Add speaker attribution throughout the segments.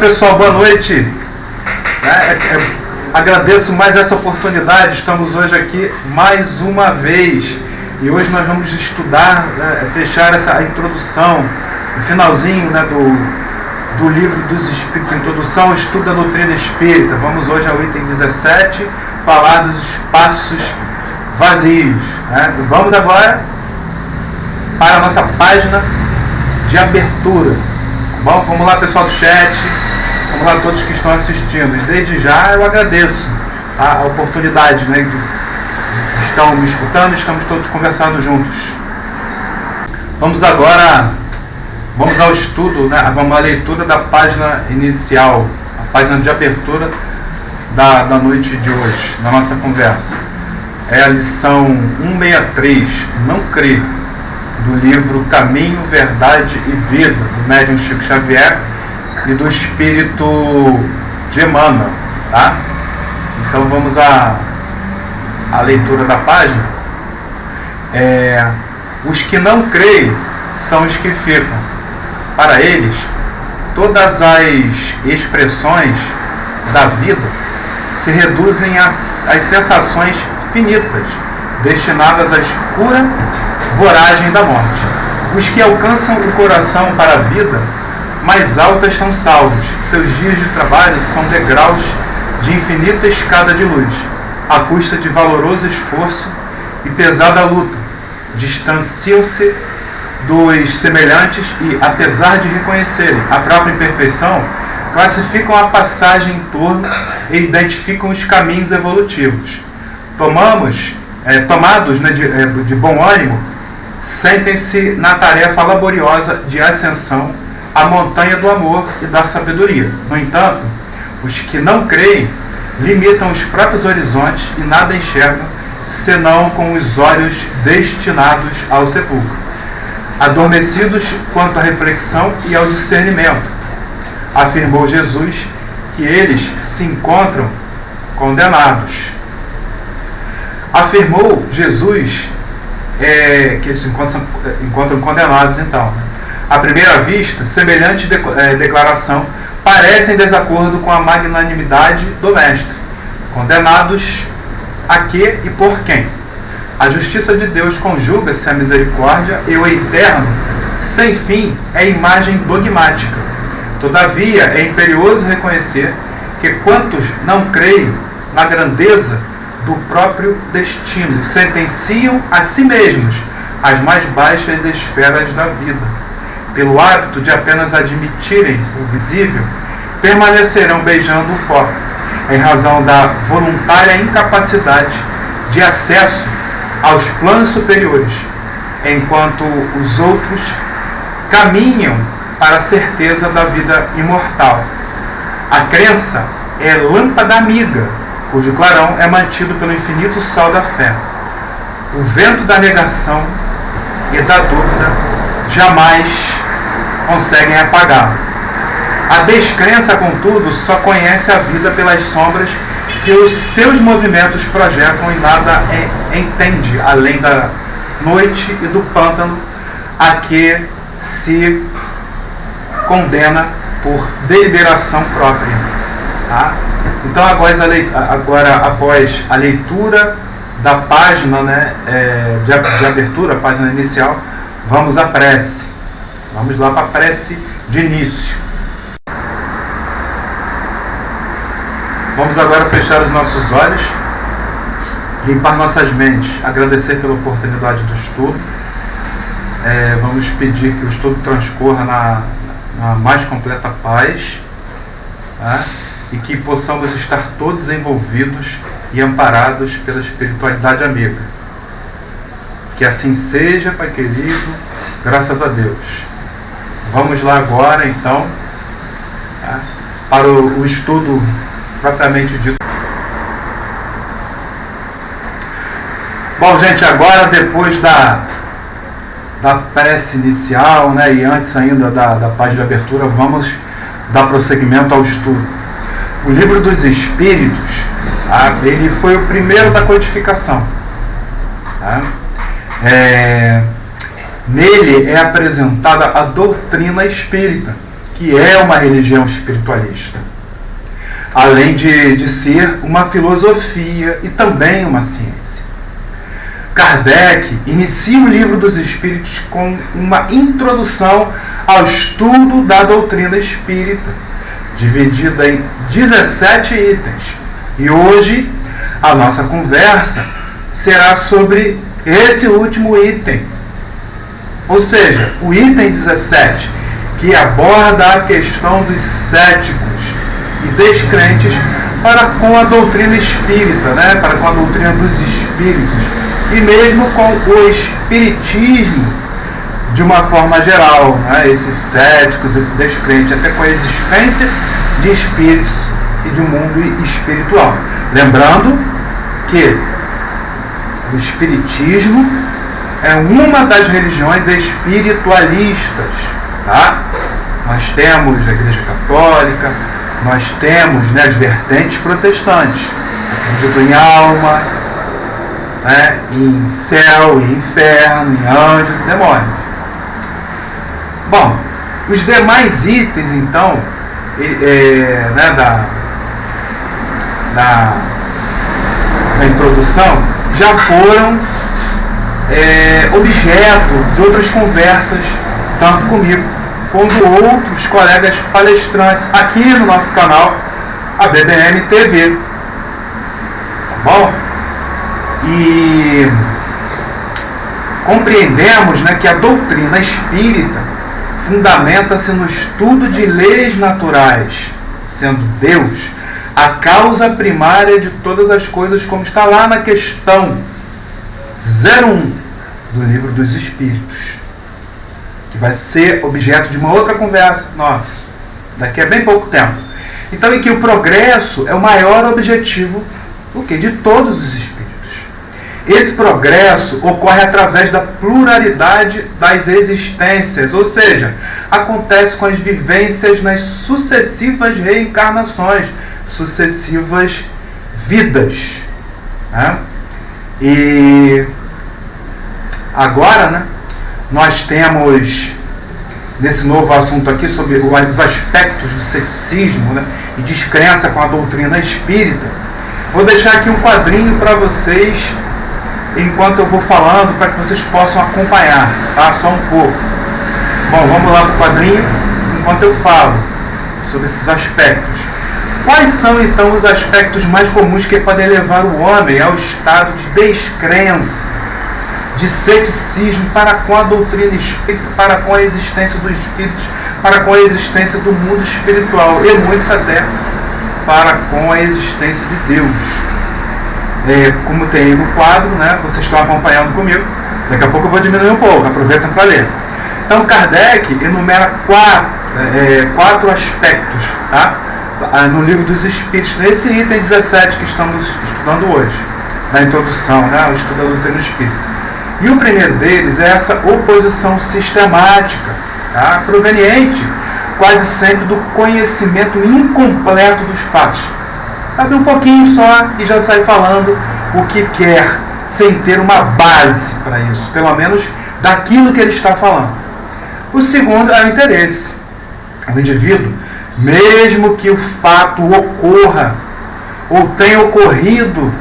Speaker 1: pessoal, boa noite. Agradeço mais essa oportunidade. Estamos hoje aqui mais uma vez e hoje nós vamos estudar, fechar essa introdução, o finalzinho do livro dos Espíritos, introdução ao estudo da doutrina espírita. Vamos hoje ao item 17, falar dos espaços vazios. Vamos agora para a nossa página de abertura. Bom, vamos lá, pessoal do chat, vamos lá todos que estão assistindo. E desde já eu agradeço a oportunidade, de estão me escutando, estamos todos conversando juntos. Vamos agora, vamos ao estudo, vamos à leitura da página inicial, a página de abertura da noite de hoje, da nossa conversa. É a lição 163, Não Crer, do livro Caminho, Verdade e Vida, do médium Chico Xavier e do Espírito de Emmanuel, tá? Então vamos à leitura da página. Os que não creem são os que ficam. Para eles, todas as expressões da vida se reduzem às sensações finitas, destinadas à escura voragem da morte. Os que alcançam o coração para a vida mais alta estão salvos. Seus dias de trabalho são degraus de infinita escada de luz, à custa de valoroso esforço e pesada luta. Distanciam-se dos semelhantes e, apesar de reconhecerem a própria imperfeição, classificam a passagem em torno e identificam os caminhos evolutivos. Tomados de bom ânimo, sentem-se na tarefa laboriosa de ascensão à montanha do amor e da sabedoria. No entanto, os que não creem limitam os próprios horizontes e nada enxergam senão com os olhos destinados ao sepulcro, adormecidos quanto à reflexão e ao discernimento. Afirmou Jesus que eles se encontram condenados. Afirmou Jesus que eles se encontram condenados, então. À primeira vista, semelhante declaração parece em desacordo com a magnanimidade do Mestre. Condenados a quê e por quem? A justiça de Deus conjuga-se à misericórdia e o eterno, sem fim, é imagem dogmática. Todavia, é imperioso reconhecer que quantos não creem na grandeza do próprio destino sentenciam a si mesmos as mais baixas esferas da vida. Pelo hábito de apenas admitirem o visível, permanecerão beijando o pó, em razão da voluntária incapacidade de acesso aos planos superiores, enquanto os outros caminham para a certeza da vida imortal. A crença é lâmpada amiga, cujo clarão é mantido pelo infinito sol da fé. O vento da negação e da dúvida jamais conseguem apagá-lo. A descrença, contudo, só conhece a vida pelas sombras que os seus movimentos projetam e nada entende, além da noite e do pântano a que se condena por deliberação própria. Tá? Então, agora, após a leitura da página de abertura, a página inicial, vamos à prece. Vamos lá para a prece de início. Vamos agora fechar os nossos olhos, limpar nossas mentes, agradecer pela oportunidade do estudo. Vamos pedir que o estudo transcorra na mais completa paz, tá? E que possamos estar todos envolvidos e amparados pela espiritualidade amiga. Que assim seja, Pai querido, graças a Deus. Vamos lá agora, então, tá? Para o estudo propriamente dito. Bom, gente, agora depois da prece inicial, e antes ainda da página de abertura, vamos dar prosseguimento ao estudo. O Livro dos Espíritos, ele foi o primeiro da codificação. Tá? Nele é apresentada a doutrina espírita, que é uma religião espiritualista, além de ser uma filosofia e também uma ciência. Kardec inicia o Livro dos Espíritos com uma introdução ao estudo da doutrina espírita, dividida em 17 itens. E hoje a nossa conversa será sobre esse último item, ou seja, o item 17, que aborda a questão dos céticos e descrentes para com a doutrina espírita, para com a doutrina dos espíritos, e mesmo com o espiritismo de uma forma geral, esses céticos, esse descrente, até com a existência de espíritos e de um mundo espiritual. Lembrando que o espiritismo é uma das religiões espiritualistas, tá? Nós temos a Igreja Católica, nós temos as vertentes protestantes, acreditam em alma, em céu e inferno, em anjos e demônios. Bom, os demais itens, então, da introdução, já foram objeto de outras conversas, tanto comigo quanto outros colegas palestrantes aqui no nosso canal, a BDM TV. Tá bom? E compreendemos que a doutrina espírita fundamenta-se no estudo de leis naturais, sendo Deus a causa primária de todas as coisas, como está lá na questão 01 do Livro dos Espíritos, que vai ser objeto de uma outra conversa nossa, daqui a bem pouco tempo. Então, em que o progresso é o maior objetivo de todos os espíritos. Esse progresso ocorre através da pluralidade das existências, ou seja, acontece com as vivências nas sucessivas reencarnações, sucessivas vidas. E agora, nós temos, nesse novo assunto aqui, sobre os aspectos do ceticismo e descrença com a doutrina espírita, vou deixar aqui um quadrinho para vocês, enquanto eu vou falando, para que vocês possam acompanhar, tá? Só um pouco. Bom, vamos lá para o quadrinho, enquanto eu falo sobre esses aspectos. Quais são, então, os aspectos mais comuns que podem levar o homem ao estado de descrença, de ceticismo para com a doutrina espírita, para com a existência dos espíritos, para com a existência do mundo espiritual, e muitos até para com a existência de Deus? Como tem aí no quadro, vocês estão acompanhando comigo, daqui a pouco eu vou diminuir um pouco, aproveitem para ler. Então, Kardec enumera quatro aspectos, tá? No Livro dos Espíritos, nesse item 17 que estamos estudando hoje, na introdução, o estudo da doutrina espírita. E o primeiro deles é essa oposição sistemática, tá? Proveniente quase sempre do conhecimento incompleto dos fatos. Sabe um pouquinho só e já sai falando o que quer, sem ter uma base para isso, pelo menos daquilo que ele está falando. O segundo é o interesse. O indivíduo, mesmo que o fato ocorra ou tenha ocorrido,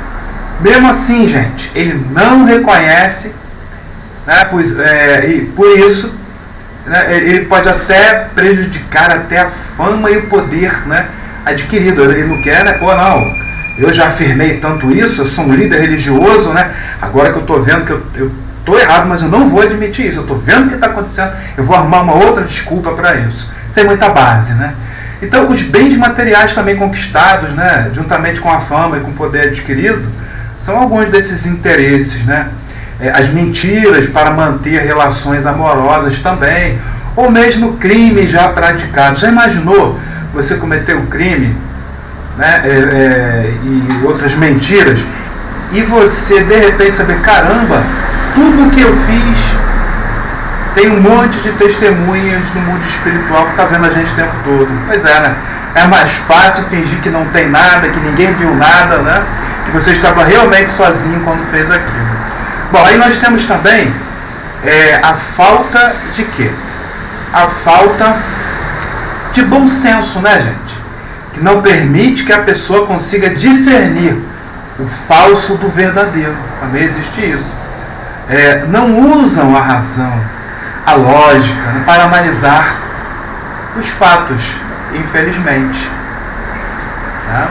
Speaker 1: mesmo assim, gente, ele não reconhece, e por isso ele pode até prejudicar até a fama e o poder adquirido. Ele não quer, eu já afirmei tanto isso, eu sou um líder religioso, agora que eu estou vendo que eu estou errado, mas eu não vou admitir isso, eu estou vendo o que está acontecendo, eu vou arrumar uma outra desculpa para isso, sem muita base, Então, os bens materiais também conquistados, juntamente com a fama e com o poder adquirido, são alguns desses interesses, As mentiras para manter relações amorosas também, ou mesmo crimes já praticados. Já imaginou você cometer um crime, e outras mentiras, e você de repente saber, caramba, tudo que eu fiz, tem um monte de testemunhas no mundo espiritual que está vendo a gente o tempo todo. Pois é, É mais fácil fingir que não tem nada, que ninguém viu nada, que você estava realmente sozinho quando fez aquilo. Bom, aí nós temos também a falta de quê? A falta de bom senso, né, gente? Que não permite que a pessoa consiga discernir o falso do verdadeiro. Também existe isso. Não usam a razão, a lógica, né, para analisar os fatos, infelizmente. Tá?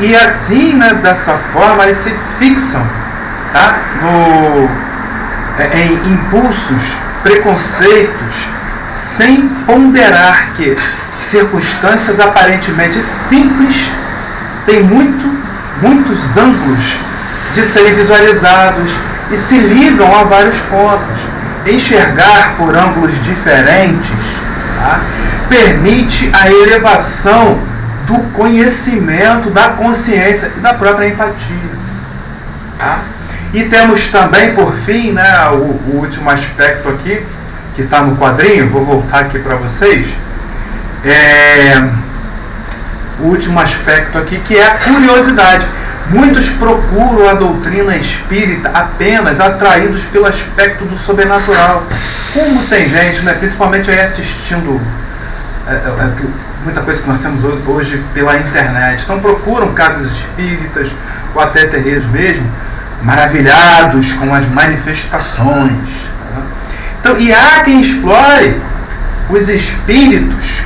Speaker 1: E assim, né, dessa forma, eles se fixam, tá, em impulsos, preconceitos, sem ponderar que circunstâncias aparentemente simples têm muitos ângulos de serem visualizados e se ligam a vários pontos. Enxergar por ângulos diferentes, tá, permite a elevação do conhecimento, da consciência e da própria empatia. Tá? E temos também, por fim, né, o último aspecto aqui, que está no quadrinho, vou voltar aqui para vocês. O último aspecto aqui, que é a curiosidade. Muitos procuram a doutrina espírita apenas atraídos pelo aspecto do sobrenatural. Como tem gente, né, principalmente aí assistindo muita coisa que nós temos hoje pela internet, então procuram casas espíritas ou até terreiros mesmo, maravilhados com as manifestações. Tá? Então, e há quem explore os espíritos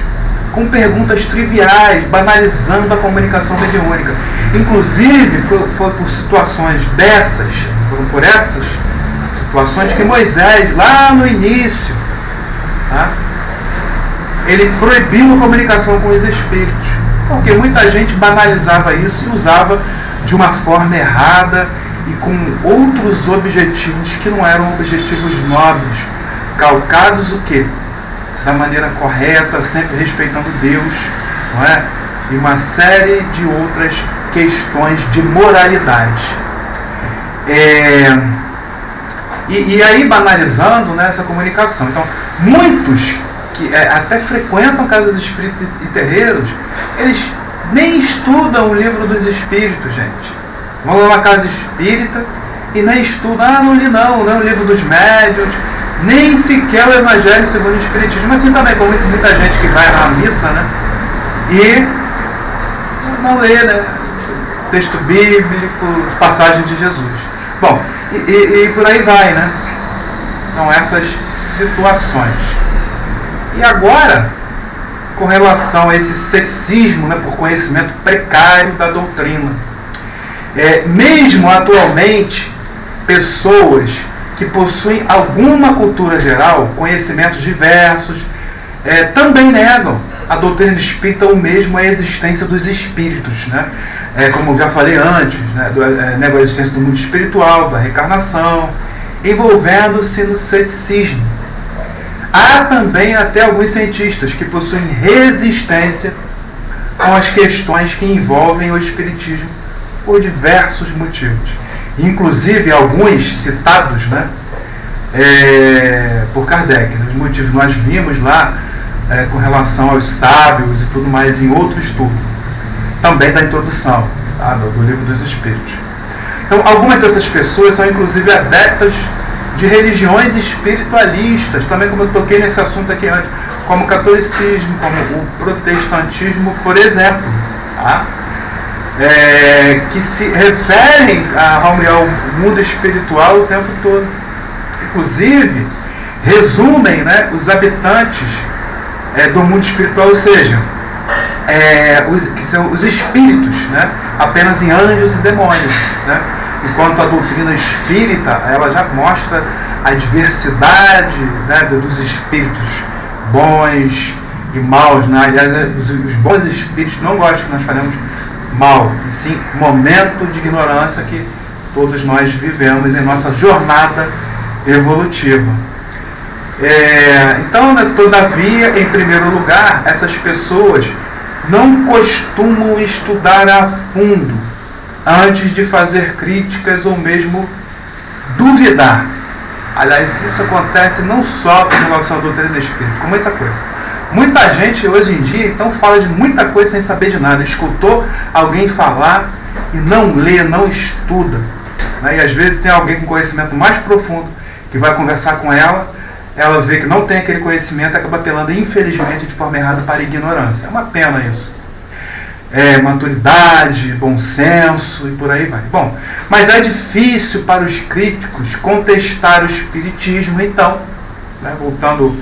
Speaker 1: com perguntas triviais, banalizando a comunicação mediúnica. Inclusive, foi por situações dessas, foram por essas situações que Moisés, lá no início, tá, ele proibiu a comunicação com os espíritos, porque muita gente banalizava isso e usava de uma forma errada e com outros objetivos que não eram objetivos nobres, calcados o quê? Da maneira correta, sempre respeitando Deus, não é? E uma série de outras questões de moralidade. E aí banalizando, né, essa comunicação. Então, muitos que até frequentam casas espíritas e terreiros, eles nem estudam o livro dos espíritos, gente. Vão lá na casa espírita e nem estudam, não li não, o livro dos médiuns, nem sequer o Evangelho segundo o Espiritismo, assim também como muita gente que vai na missa, né, e não lê, né, texto bíblico, passagem de Jesus. Bom, e por aí vai, né? São essas situações. E agora, com relação a esse ceticismo, né, por conhecimento precário da doutrina, mesmo atualmente, pessoas que possuem alguma cultura geral, conhecimentos diversos, também negam a doutrina espírita ou mesmo a existência dos espíritos, né? Como já falei antes, né? Negam a existência do mundo espiritual, da reencarnação, envolvendo-se no ceticismo. Há também até alguns cientistas que possuem resistência com as questões que envolvem o espiritismo por diversos motivos. Inclusive alguns citados, né, por Kardec. Os motivos nós vimos lá com relação aos sábios e tudo mais em outro estudo, também da introdução, tá, do Livro dos Espíritos. Então, algumas dessas pessoas são inclusive adeptas de religiões espiritualistas, também como eu toquei nesse assunto aqui antes, como o catolicismo, como o protestantismo, por exemplo, tá? Que se referem ao mundo espiritual o tempo todo. Inclusive, resumem, né, os habitantes do mundo espiritual, ou seja, que são os espíritos, né, apenas em anjos e demônios, né? Enquanto a doutrina espírita, ela já mostra a diversidade, né, dos espíritos bons e maus, né? Aliás, os bons espíritos não gostam que nós falemos mal, e sim momento de ignorância que todos nós vivemos em nossa jornada evolutiva. Então, né, todavia, em primeiro lugar, essas pessoas não costumam estudar a fundo antes de fazer críticas ou mesmo duvidar. Aliás, isso acontece não só com relação à doutrina espírita, com muita coisa. Muita gente hoje em dia então fala de muita coisa sem saber de nada. Escutou alguém falar e não lê, não estuda, né? E às vezes tem alguém com conhecimento mais profundo que vai conversar com ela ela vê que não tem aquele conhecimento e acaba apelando, infelizmente, de forma errada para a ignorância. É uma pena isso. Maturidade, bom senso e por aí vai. Bom, mas é difícil para os críticos contestar o espiritismo, então, né, voltando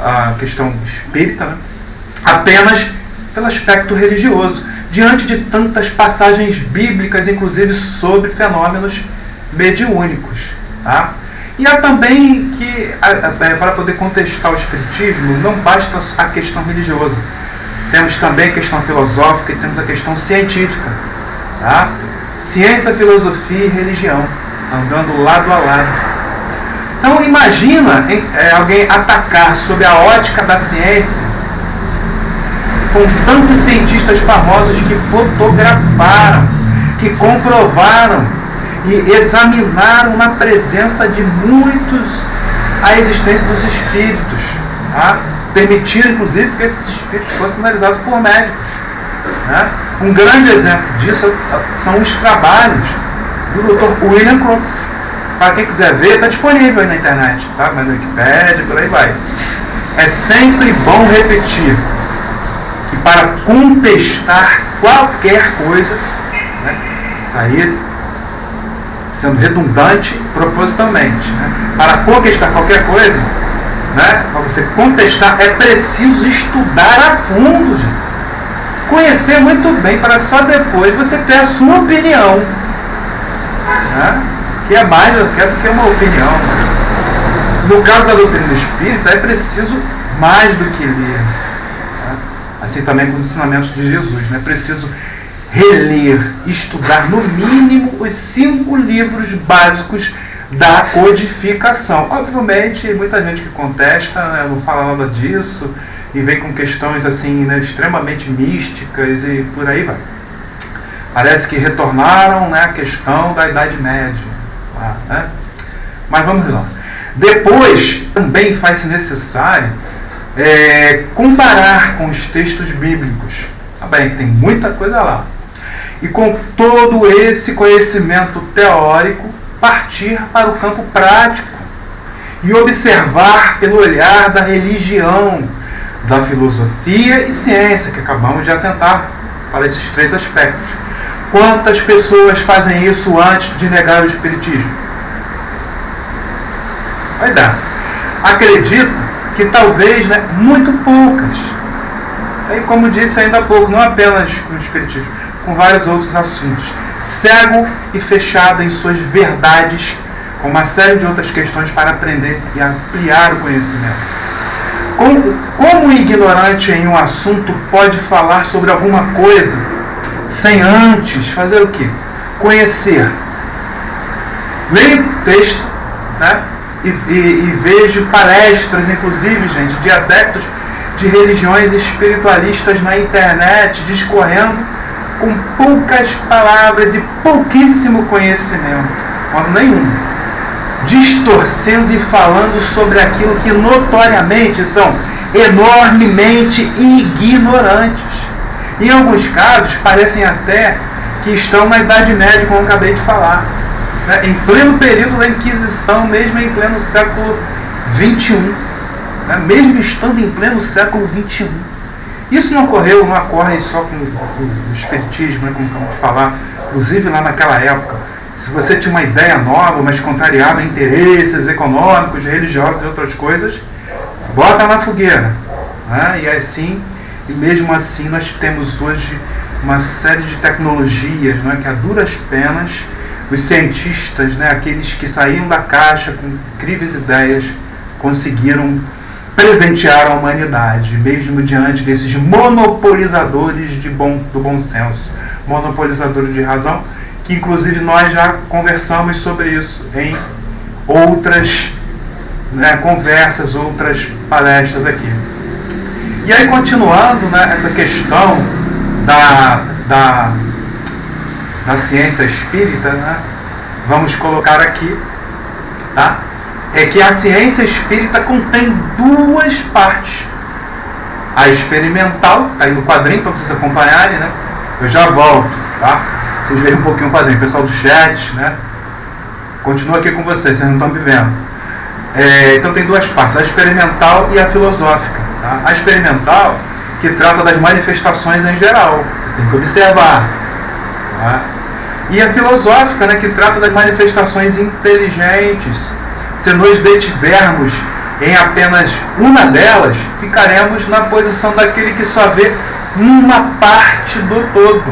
Speaker 1: à questão espírita, né, apenas pelo aspecto religioso, diante de tantas passagens bíblicas, inclusive sobre fenômenos mediúnicos. Tá? E há também que, para poder contestar o espiritismo, não basta a questão religiosa. Temos também a questão filosófica e temos a questão científica. Tá? Ciência, filosofia e religião, andando lado a lado. Então imagina alguém atacar sob a ótica da ciência, com tantos cientistas famosos que fotografaram, que comprovaram e examinaram na presença de muitos a existência dos espíritos. Tá? Permitiram, inclusive, que esses espíritos fossem analisados por médicos. Né? Um grande exemplo disso são os trabalhos do Dr. William Crookes. Para quem quiser ver, está disponível aí na internet, tá? Na Wikipédia, por aí vai. É sempre bom repetir que para contestar qualquer coisa, né, sair sendo redundante propositalmente, né, para conquistar qualquer coisa, né, para você contestar é preciso estudar a fundo, gente. Conhecer muito bem para só depois você ter a sua opinião, né, que é mais do que uma opinião. No caso da doutrina espírita é preciso mais do que ler. Assim também com os ensinamentos de Jesus, né? É preciso reler, estudar no mínimo os 5 livros básicos da codificação. Obviamente, muita gente que contesta, né, não fala nada disso e vem com questões assim, né, extremamente místicas e por aí vai. Parece que retornaram, né, a questão da Idade Média. Né? Mas vamos lá. Depois, também faz-se necessário comparar com os textos bíblicos. Tá bem, tem muita coisa lá. E com todo esse conhecimento teórico, partir para o campo prático e observar pelo olhar da religião, da filosofia e ciência, que acabamos de atentar para esses 3 aspectos. Quantas pessoas fazem isso antes de negar o espiritismo? Pois é. Acredito que talvez, né, muito poucas. E como disse ainda há pouco, não apenas com o espiritismo, com vários outros assuntos. Cego e fechado em suas verdades, com uma série de outras questões para aprender e ampliar o conhecimento. Como o ignorante em um assunto pode falar sobre alguma coisa sem antes fazer o quê? Conhecer. Leio o texto, né? E vejo palestras, inclusive, gente, de adeptos de religiões espiritualistas na internet, discorrendo com poucas palavras e pouquíssimo conhecimento, quando nenhum, distorcendo e falando sobre aquilo que notoriamente são enormemente ignorantes. Em alguns casos, parecem até que estão na Idade Média, como eu acabei de falar. Em pleno período da Inquisição, mesmo em pleno século XXI, né? Mesmo estando em pleno século XXI. Isso não ocorre só com o espiritismo, né? Como acabamos de falar, inclusive lá naquela época. Se você tinha uma ideia nova, mas contrariava interesses econômicos, religiosos e outras coisas, bota na fogueira. Né? E mesmo assim nós temos hoje uma série de tecnologias, né? Que a duras penas os cientistas, né, aqueles que saíam da caixa com incríveis ideias, conseguiram presentear a humanidade, mesmo diante desses monopolizadores do bom senso, monopolizadores de razão, que inclusive nós já conversamos sobre isso em outras, né, conversas, outras palestras aqui. E aí, continuando, né, essa questão da ciência espírita, né, vamos colocar aqui, tá? É que a ciência espírita contém 2 partes. A experimental, tá aí no quadrinho para vocês acompanharem, né? Eu já volto, tá? Vocês veem um pouquinho o quadrinho, pessoal do chat, né? Continuo aqui com vocês não estão me vendo. Então tem duas partes, a experimental e a filosófica. Tá? A experimental, que trata das manifestações em geral, tem que observar. Tá? E a filosófica, né, que trata das manifestações inteligentes. Se nos detivermos em apenas uma delas, ficaremos na posição daquele que só vê uma parte do todo.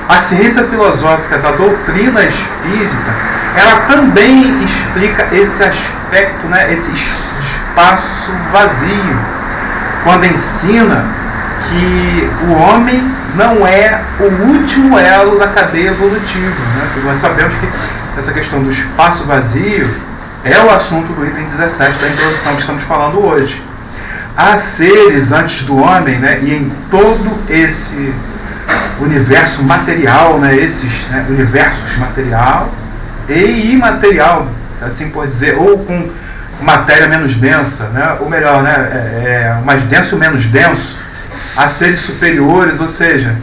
Speaker 1: A ciência filosófica da doutrina espírita, ela também explica esse aspecto, né, esse espaço vazio, quando ensina que o homem não é o último elo da cadeia evolutiva. Né? Porque nós sabemos que essa questão do espaço vazio é o assunto do item 17 da introdução que estamos falando hoje. Há seres antes do homem, né, e em todo esse universo material, né, esses, né, universos material e imaterial, assim por dizer, ou com matéria menos densa, né, ou melhor, né, mais denso ou menos denso, há seres superiores, ou seja,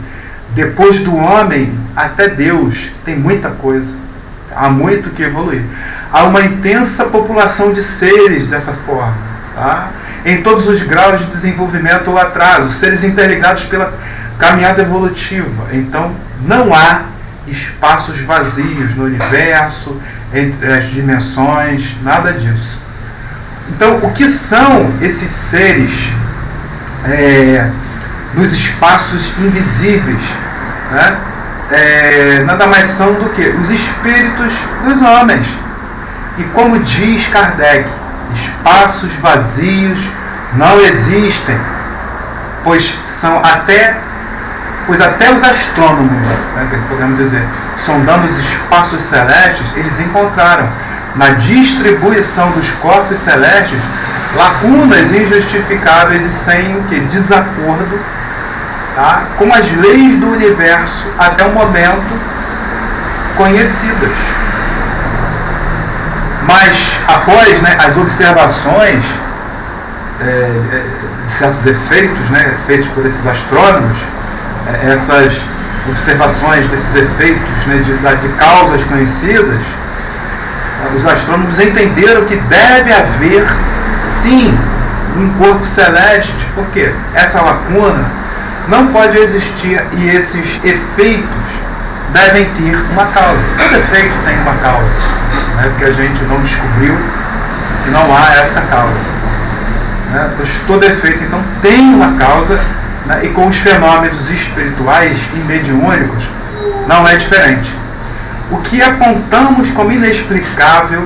Speaker 1: depois do homem até Deus tem muita coisa, há muito que evoluir. Há uma intensa população de seres dessa forma, tá? Em todos os graus de desenvolvimento ou atraso, seres interligados pela caminhada evolutiva. Então, não há espaços vazios no universo, entre as dimensões, nada disso. Então, o que são esses seres nos espaços invisíveis? Né? Nada mais são do que os espíritos dos homens. E como diz Kardec, espaços vazios não existem, pois até os astrônomos, né, podemos dizer, sondando os espaços celestes, eles encontraram na distribuição dos corpos celestes lacunas injustificáveis e sem desacordo, tá, com as leis do universo até o momento conhecidas. Mas após, né, as observações de certos efeitos, né, feitos por esses astrônomos, essas observações desses efeitos, né, de causas conhecidas, os astrônomos entenderam que deve haver sim um corpo celeste, porque essa lacuna não pode existir e esses efeitos devem ter uma causa. Todo efeito tem uma causa, né, porque a gente não descobriu que não há essa causa. Né? Pois todo efeito então tem uma causa, né, e com os fenômenos espirituais e mediúnicos não é diferente. O que apontamos como inexplicável,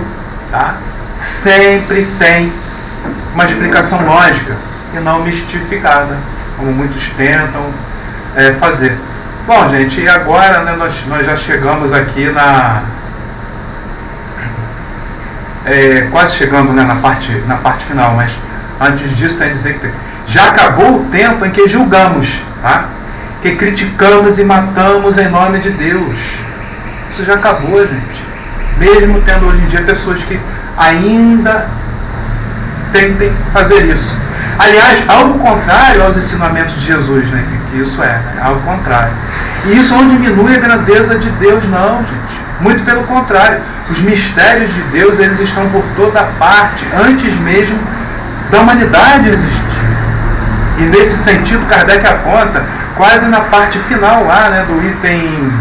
Speaker 1: tá, sempre tem uma explicação lógica e não mistificada, como muitos tentam fazer. Bom, gente, e agora, né, nós já chegamos aqui quase chegando, né, na parte final, mas antes disso tem que dizer que já acabou o tempo em que julgamos, tá? Que criticamos e matamos em nome de Deus. Isso já acabou, gente. Mesmo tendo hoje em dia pessoas que ainda tentem fazer isso. Aliás, algo contrário aos ensinamentos de Jesus, né? Que isso né? Algo contrário. E isso não diminui a grandeza de Deus, não, gente. Muito pelo contrário. Os mistérios de Deus, eles estão por toda parte, antes mesmo da humanidade existir. E nesse sentido, Kardec aponta, quase na parte final lá, né, do item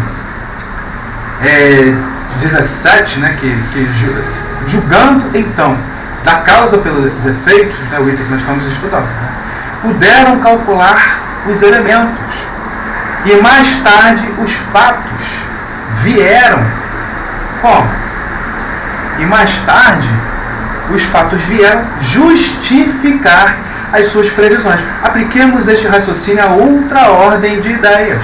Speaker 1: 17, né, julgando então da causa pelos efeitos, né, o item que nós estamos estudando, né, puderam calcular os elementos e mais tarde os fatos vieram como? E mais tarde os fatos vieram justificar as suas previsões. Apliquemos este raciocínio a outra ordem de ideias.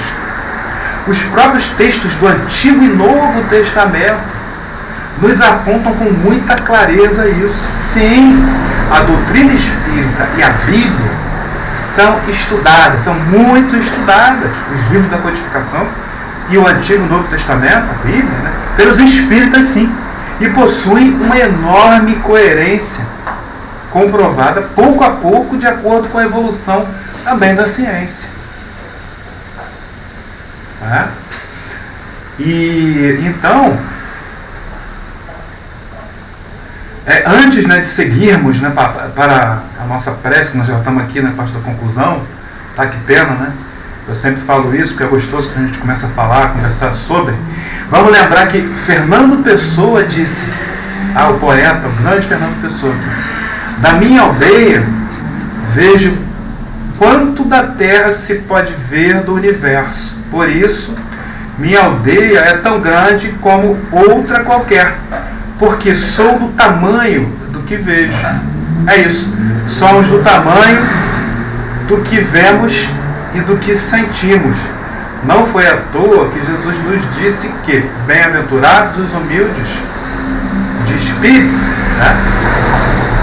Speaker 1: Os próprios textos do Antigo e Novo Testamento nos apontam com muita clareza isso. Sim, a doutrina espírita e a Bíblia são estudadas, são muito estudadas, os livros da codificação e o Antigo e Novo Testamento, a Bíblia, né, pelos espíritas, sim, e possuem uma enorme coerência, comprovada pouco a pouco de acordo com a evolução também da ciência. Tá? E então Antes, né, de seguirmos, né, para a nossa prece, que nós já estamos aqui na parte da conclusão, tá? Que pena, né? Eu sempre falo isso, porque é gostoso que a gente começa a falar, conversar sobre. Vamos lembrar que Fernando Pessoa disse, o poeta, o grande Fernando Pessoa, aqui, da minha aldeia vejo quanto da terra se pode ver do universo. Por isso, minha aldeia é tão grande como outra qualquer, porque sou do tamanho do que vejo. É isso. Somos do tamanho do que vemos e do que sentimos. Não foi à toa que Jesus nos disse que bem-aventurados os humildes de espírito, né?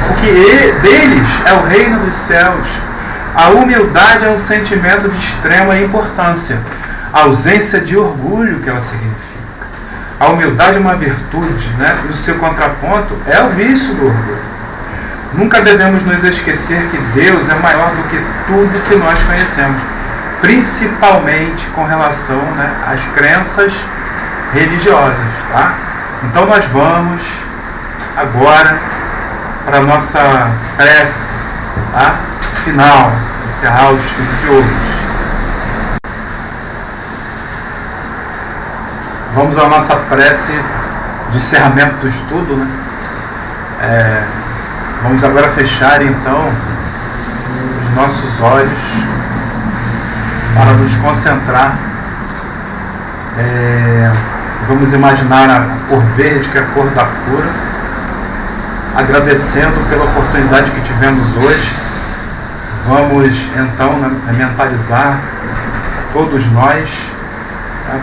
Speaker 1: Porque deles é o reino dos céus. A humildade é um sentimento de extrema importância. A ausência de orgulho que ela significa. A humildade é uma virtude, né? E o seu contraponto é o vício do orgulho. Nunca devemos nos esquecer que Deus é maior do que tudo que nós conhecemos, principalmente com relação, né, às crenças religiosas, tá? Então nós vamos agora para a nossa prece, tá? Final, encerrar o estudo de hoje. Vamos à nossa prece de encerramento do estudo, né? Vamos agora fechar então os nossos olhos para nos concentrar. Vamos imaginar a cor verde, que é a cor da cura, agradecendo pela oportunidade que tivemos hoje. Vamos então mentalizar todos nós,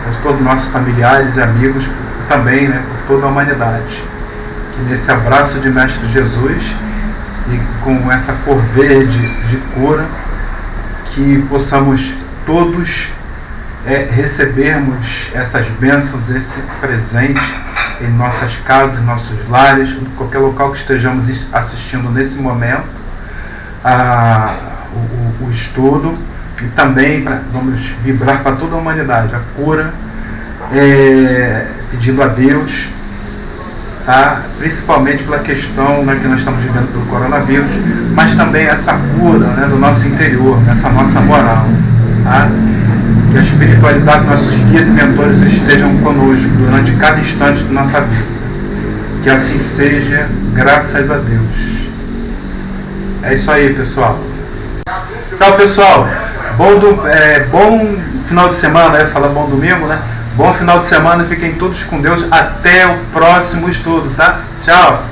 Speaker 1: por todos os nossos familiares e amigos, também, né, por toda a humanidade, que nesse abraço de Mestre Jesus e com essa cor verde de cura, que possamos todos recebermos essas bênçãos, esse presente em nossas casas, em nossos lares, em qualquer local que estejamos assistindo nesse momento o estudo. E também vamos vibrar para toda a humanidade a cura, pedindo a Deus, tá? Principalmente pela questão, né, que nós estamos vivendo pelo coronavírus, mas também essa cura, né, do nosso interior, essa nossa moral, tá? Que a espiritualidade dos nossos guias e mentores estejam conosco durante cada instante de nossa vida. Que assim seja, graças a Deus. É isso aí, pessoal. Então, pessoal, bom final de semana, falar bom domingo, né? Bom final de semana, fiquem todos com Deus. Até o próximo estudo, tá? Tchau!